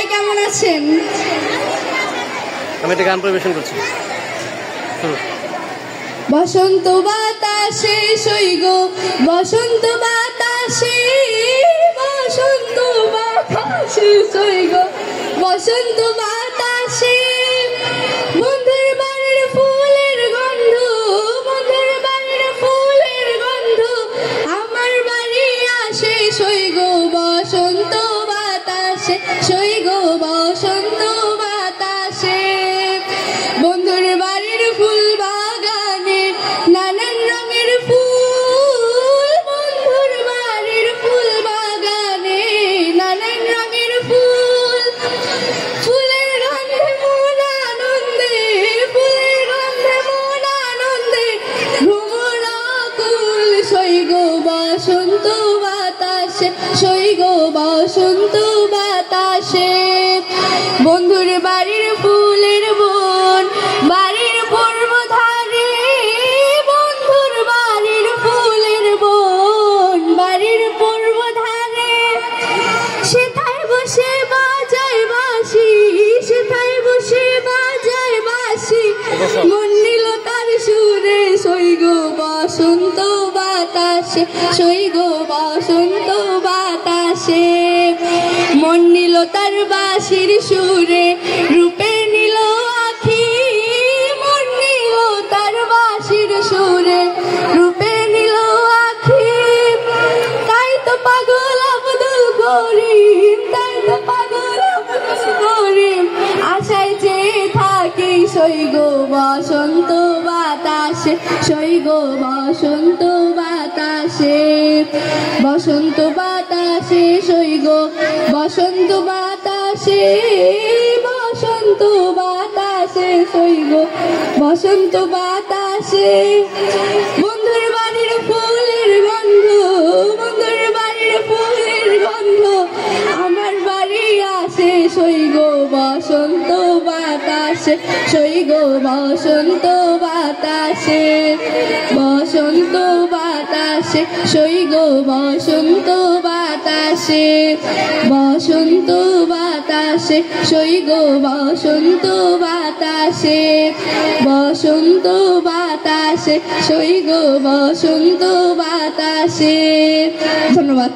সবাই কেমন আছেন? আমি একটা গান পরিবেশন করছি। বসন্ত বাতাসে সৈগ, বসন্ত বাতাসে, বসন্ত বাতাসে সৈগ, বসন্ত বাতাসে বন্ধুর বাড়ির ফুলের গন্ধ, বন্ধুর বাড়ির ফুলের গন্ধ আমার বাড়ি আসে সৈগ, বসন্ত বাতাসে সৈগ, বসন্ত বাতাসে বন্ধুর বাড়ির ফুল বাগানে নানান রঙের ফুল, বন্ধুর বাড়ির ফুল বাগানে নানান রঙের ফুল, ফুলের গন্ধে মন আনন্দে, ফুলের গন্ধে মন আনন্দে ভ্রমণ আকুল সৈগ, বসন্ত বাতাসে সৈগ, বসন্ত বাতাসে বন্ধুর বাড়ির ফুলের বন, বাড়ির পূর্ব ধারে, বন্ধুর বাড়ির ফুলের বন, বাড়ির পূর্ব ধারে সেথায় বসে বাজায় বাঁশি, সেথায় বসে বাজায় বাঁশি মন নিল তার সুরে সৈগ, বসন্ত বাতাসে সৈগ, বসন্ত বাতাসে মন নিল তার বাঁশির সুরে, রূপে নিল আখি, মন নিল তার বাঁশির সুরে, রূপে নিল আখি তাই তো পাগল আব্দুল করিম, তাই তো পাগল আব্দুল করিম আশায় চেয়ে থাকি সৈগ, বসন্ত বাতাসে সৈগ, বসন্ত বাতাসে, বসন্ত বাতাসে সৈগ, বসন্ত বাতাসে, বসন্ত বাতাসে সৈগ, বসন্ত বাতাসে বন্ধুর বাড়ির ফুলের গন্ধ, বন্ধুর বাড়ির ফুলের গন্ধ আমার বাড়ি আসে সৈগ, বসন্ত বাতাসে সৈগ, বসন্ত বাতাসে, বসন্ত বাতাসে সৈগ, বসন্ত বাতাসে, বসন্ত বাতাসে সৈগ, বসন্ত বাতাসে, বসন্ত বাতাসে সৈগ, বসন্ত বাতাসে। ধন্যবাদ।